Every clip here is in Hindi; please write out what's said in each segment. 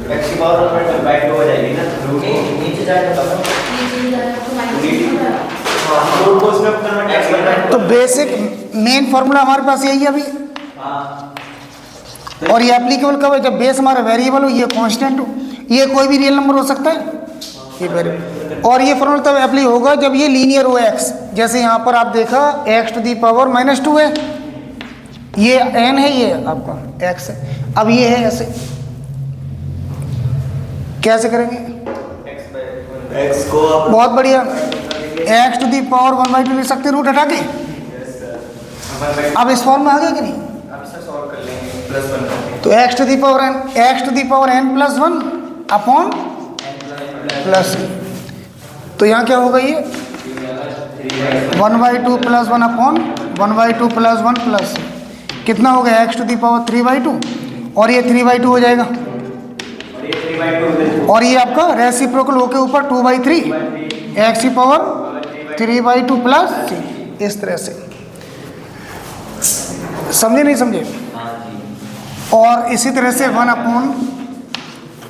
x की पावर 1/2 हो जाएगी ना, नीचे जाएगा तो बेसिक मेन फॉर्मूला हमारे पास यही है अभी। और ये एप्लीकेबल कब है? जब बेस हमारा वेरिएबल हो, ये कांस्टेंट हो, ये कोई भी रियल नंबर हो सकता है, ये वेरिएबल। और ये फॉर्मूला तब एप्लाई होगा जब ये लीनियर हो x। जैसे यहाँ पर आप देखा x⁻⁻2 है, ये n है, ये आपका x है। अब ये है ऐसे, कैसे करेंगे? x को बहुत बढ़िया, x⁻1/2 लिख सकते रूट हटा के। अब इस फॉर्म में आ गया कि नहीं? तो x⁻n+1 अपॉन प्लस, तो यहाँ क्या होगा? ये 1/2 + 1 अपॉन 1/2 + 1 प्लस कितना हो गया? x⁻3/2, और ये 3/2 हो जाएगा, और ये आपका रेसिप्रोकल होके ऊपर 2/3 x⁻3/2 प्लस, इस तरह से। समझे नहीं समझे? और इसी तरह से 1 अपॉन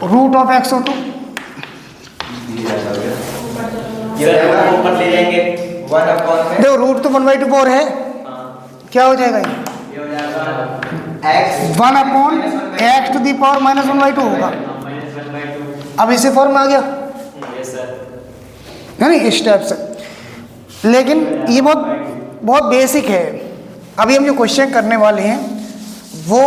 रूट ऑफ x हो, तो देखो रूट तो 1/2 पर है, क्या हो जाएगा? ये 1 अपॉन x⁻⁻1/2 होगा। अब इसी फॉर्म में आ गया है ना, इस टाइप से। लेकिन ये बहुत बेसिक है। अभी हम जो क्वेश्चन करने वाले हैं वो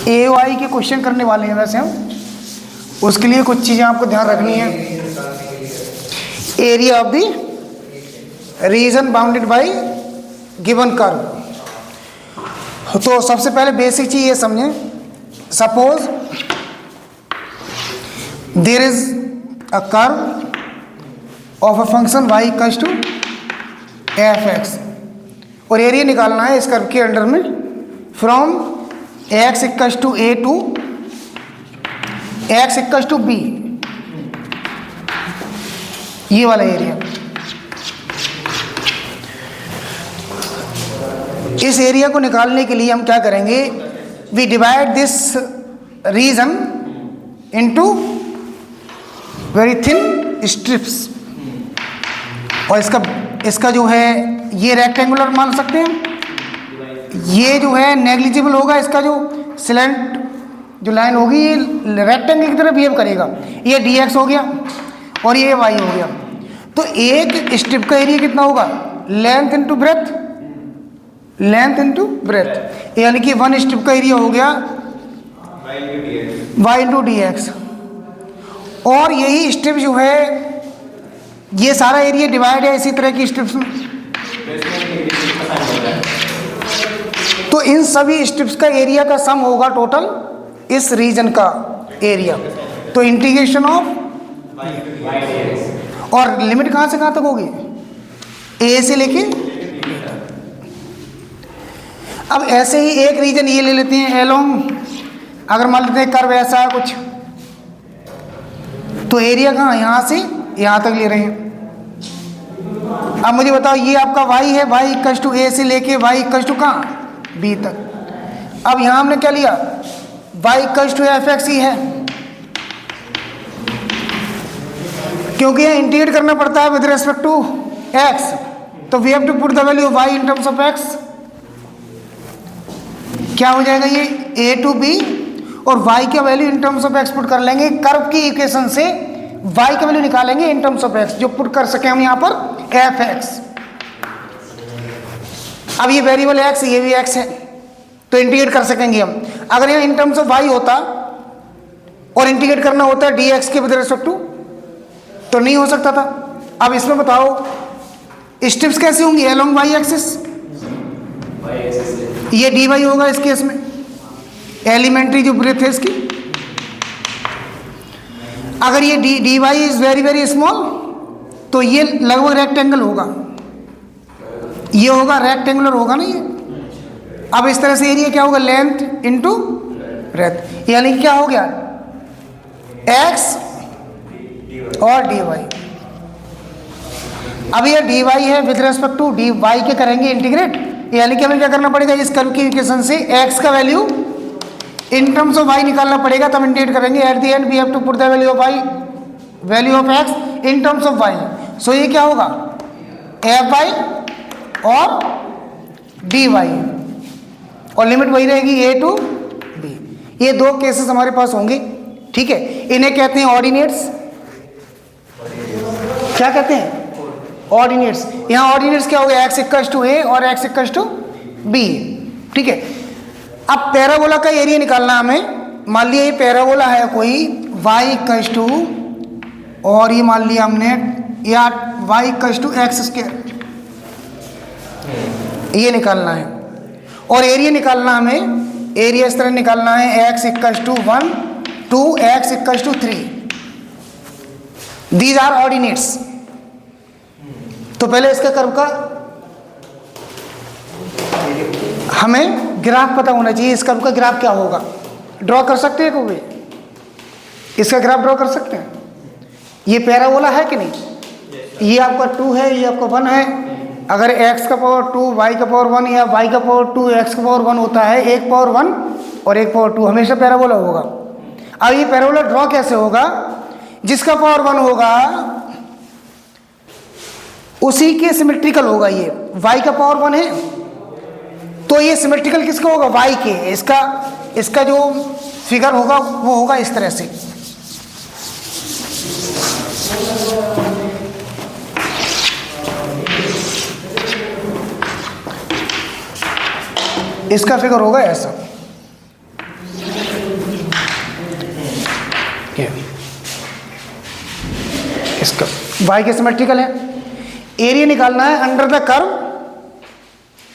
AOI के क्वेश्चन करने वाले हैं। वैसे हम उसके लिए कुछ चीज़ें आपको ध्यान रखनी है। Area of the region bounded by given curve. तो सबसे पहले बेसिक चीज़ ये समझें, suppose there is a curve of a function y = f(x), और एरिया निकालना है इस कर्व के अंडर में from x = a to x = b, ये वाला एरिया। इस एरिया को निकालने के लिए हम क्या करेंगे? We divide this region into very thin strips, और इसका जो है ये रेक्टेंगुलर मान सकते हैं, ये जो है नेग्लिजिबल होगा, इसका जो स्लैंट जो लाइन होगी ये रेक्टेंगल की तरह बिहेव करेगा। ये dx हो गया और ये y हो गया। तो एक स्ट्रिप का एरिया कितना होगा? Length into breadth, length into breadth, यानी कि 1 स्ट्रिप का एरिया हो गया y इंटू dx। और यही स्ट्रिप जो है, ये सारा एरिया डिवाइड है इसी तरह की स्ट्रिप्स में। तो इन सभी स्ट्रिप्स का एरिया का सम होगा टोटल इस रीजन का एरिया। तो इंटीग्रेशन ऑफ, और लिमिट कहाँ से कहाँ तक होगी? ए से लेके। अब ऐसे ही एक रीजन ये ले लेते हैं एलोंग, अगर मान लेते हैं कर्व ऐसा है कुछ, तो एरिया कहाँ? यहाँ से यहाँ तक ले रहे हैं। अब मुझे बताओ, ये आपका y है, y = a से लेके y = कहाँ? b तक। अब यहाँ हमने क्या लिया? y = f(x) ही है, क्योंकि यहाँ इंटीग्रेट करना पड़ता है विद रेस्पेक्ट टू x, तो we have to put the value y in terms of x। क्या हो जाएगा? ये a to b, और y का value in terms of x put कर लेंगे। कर्व की इक्वेशन से y का वैल्यू निकालेंगे इन टर्म्स ऑफ x, जो पुट कर सके हम यहाँ पर f(x). अब ये वेरिएबल x, ये भी x है, तो इंटीग्रेट कर सकेंगे हम। अगर यहाँ इन टर्म्स ऑफ y होता और इंटीग्रेट करना होता dx के विद रिस्पेक्ट टू, तो नहीं हो सकता था। अब इसमें बताओ स्ट्रिप्स कैसे होंगी? अलोंग y एक्सिस, ये dy होगा इस केस में, एलिमेंट्री जो ब्रेथ है इसकी। अगर ये dy is very very small, तो ये लगभग रेक्टेंगल होगा, ये होगा रेक्टेंगुलर होगा ना ये। अब इस तरह से एरिया क्या होगा? लेंथ इंटू ब्रेथ, यानी क्या हो गया? x और dy। अब ये dy है विद रेस्पेक्ट टू dy के करेंगे इंटीग्रेट, यानी कि हमें क्या करना पड़ेगा? इस कर्व की इक्वेशन से x का value in terms of Y निकालना पड़ेगा, तब इंडिकेट करेंगे at the end we have to put the value of Y, value of X in terms of Y. So ये क्या होगा, एफ वाई और डी वाई, और लिमिट वही रहेगी ए टू बी। ये दो केसेस हमारे पास होंगे, ठीक है। इन्हें कहते हैं ऑर्डिनेट्स। क्या कहते हैं, ऑर्डिनेट्स। यहाँ ऑर्डिनेट्स क्या हो गया, एक्स इक्वल्स टू ए और एक्स इक्वल्स टू बी, ठीक है। अब पैराबोला का एरिया निकालना हमें। मान लिया ये पैराबोला है कोई y इक्वल्स टू, और ये मान लिया हमने या y equals to x square, ये निकालना है। और एरिया निकालना हमें, एरिया इस तरह निकालना है x equals to 1 2 x equals to 3। These are ordinates. तो पहले इसका कर्व का हमें ग्राफ पता होना चाहिए। इस कर्व का ग्राफ क्या होगा, ड्रॉ कर सकते हैं कोई, इसका ग्राफ ड्रॉ कर सकते हैं। ये पैराबोला है कि नहीं, ये आपका 2 है, ये आपका 1 है। अगर x का पावर 2 y का पावर 1 या y का पावर 2 x का पावर 1 होता है, एक पावर 1 और एक पावर 2 हमेशा पैराबोला होगा। अब ये पैराबोला ड्रॉ कैसे होगा, जिसका पावर 1 होगा उसी के सिमेट्रिकल होगा। ये y का पावर 1 है तो ये सिमेट्रिकल किसका होगा, y के। इसका जो फिगर होगा वो होगा इस तरह से। इसका फिगर होगा ऐसा, इसका y के सिमेट्रिकल है। एरिया निकालना है under the curve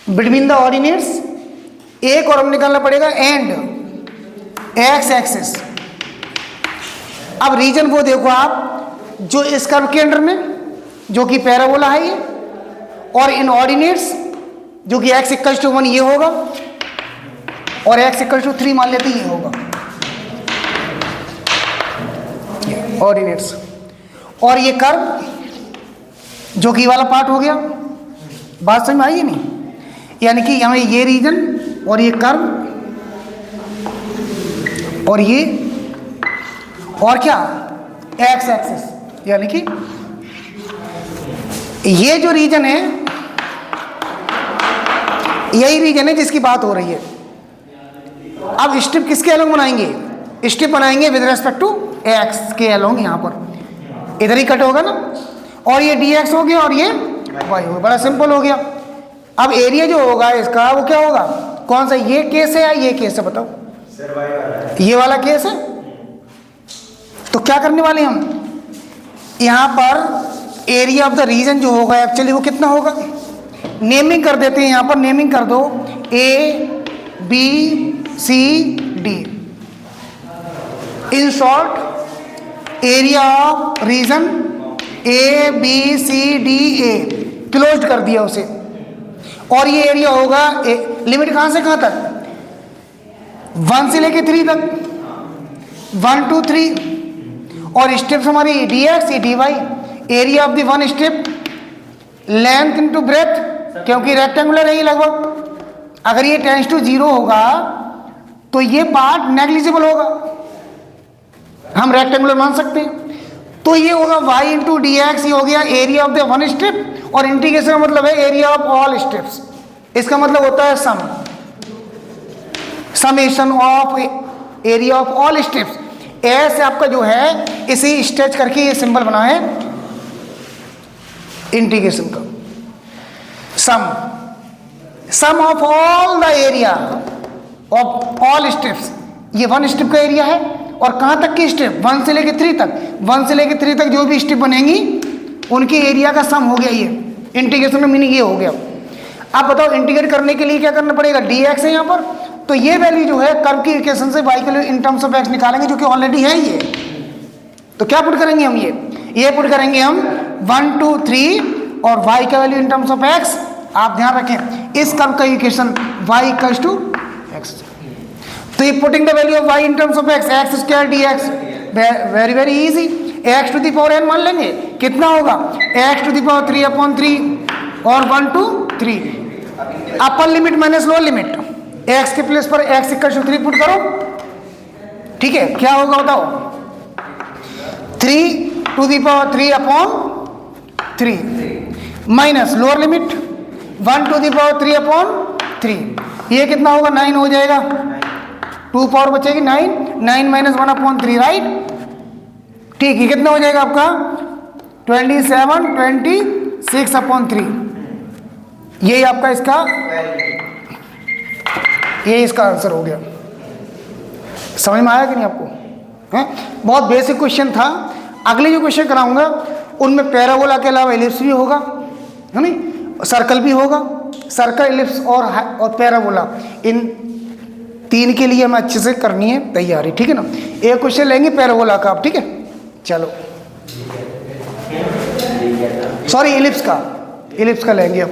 between the ordinates. एक और हम निकालना पड़ेगा एंड एक्स एक्सिस। अब रीजन वो देखो आप, जो इस कर्व के अंडर में जो कि पैराबोला है ये, और इन ऑर्डिनेट्स जो कि x इक्वल टू 1 ये होगा और x इक्वल टू 3 मान लेते ये होगा ऑर्डिनेट्स। और ये कर्व जो कि वाला पार्ट हो गया, बात समझ में आई है नहीं, यानी कि हमें ये रीजन और ये कर्व और ये और क्या एक्स एक्सिस, यानी कि ये जो रीजन है यही रीजन है जिसकी बात हो रही है। अब स्ट्रिप किसके अलोंग बनाएंगे, स्ट्रिप बनाएंगे विद रेस्पेक्ट टू एक्स के अलोंग। यहाँ पर इधर ही कट होगा ना, और ये डी एक्स हो गया और ये वाई हो गया। बड़ा सिंपल हो गया। अब एरिया जो होगा इसका वो क्या होगा, कौन सा, ये केस है या ये केस है, बताओ। ये वाला केस है। तो क्या करने वाले हम, यहाँ पर एरिया ऑफ द रीजन जो होगा एक्चुअली वो कितना होगा, नेमिंग कर देते हैं। यहाँ पर नेमिंग कर दो A B C D. In short area of region A B C D A, close कर दिया उसे। और ये एरिया होगा लिमिट कहाँ से कहाँ तक, 1 से लेके 3 तक, 1 2 3। और स्टेप्स हमारी d x d y. Area of the one step length into breadth, क्योंकि रेक्टेंगुलर है ये लगभग। अगर ये टेंस टू 0 होगा तो ये पार्ट नेग्लिजिबल होगा, हम रेक्टेंगुलर मान सकते हैं। तो ये होगा y इंटू डी एक्स, ये हो गया area of the one step. और इंटीग्रेशन का मतलब है एरिया ऑफ ऑल स्टेप्स। इसका मतलब होता है summation of area of all steps. ऐसे आपका जो है इसी स्ट्रेच करके ये सिंबल बना है इंटीग्रेशन का। Sum of all the area of all steps. ये वन स्टेप का एरिया है। और कहाँ तक की स्टेप, 1 से लेके 3 तक। 1 से लेके 3 तक जो भी स्टेप बनेंगी उनके एरिया का सम हो गया। ये इंटीग्रेशन में मीनिंग ये हो गया। अब बताओ इंटीग्रेट करने के लिए क्या करना पड़ेगा, डी एक्स है यहाँ पर। तो ये वैल्यू जो है कर्व की इक्वेशन से y के लिए इन टर्म्स ऑफ x निकालेंगे, जो कि ऑलरेडी है ये। तो क्या पुट करेंगे हम, ये पुट करेंगे हम 1 2 3 और y का value in terms of x। आप ध्यान रखें इस कर्व का equation y equals to x। तो ये putting the value of y in terms of x, x square dx, very very easy. x to the power n मान लेंगे, कितना होगा x टू द पावर 3/3 और 1 2 3। Upper limit minus lower limit, x के प्लेस पर x इक्वल टू 3 पुट करो ठीक है, क्या होगा बताओ, 3 to the power 3 upon 3 minus lower limit 1 to the power 3 upon 3, ये कितना होगा 9 हो जाएगा, 2 पावर बचेगी 9, 9 माइनस 1 अपॉन 3 राइट। ठीक है, कितना हो जाएगा आपका 27 26 अपॉन 3, यही आपका इसका, ये इसका आंसर हो गया। समझ में आया कि नहीं आपको? हैं, बहुत बेसिक क्वेश्चन था। अगले जो क्वेश्चन कराऊंगा उनमें पैराबोला के अलावा एलिप्स भी होगा, है नहीं, सर्कल भी होगा। सर्कल, एलिप्स और पैराबोला, इन 3 के लिए हमें अच्छे से करनी है तैयारी, ठीक है ना। एक क्वेश्चन लेंगे पैराबोला का आप, ठीक है। चलो, सॉरी एलिप्स का लेंगे अब।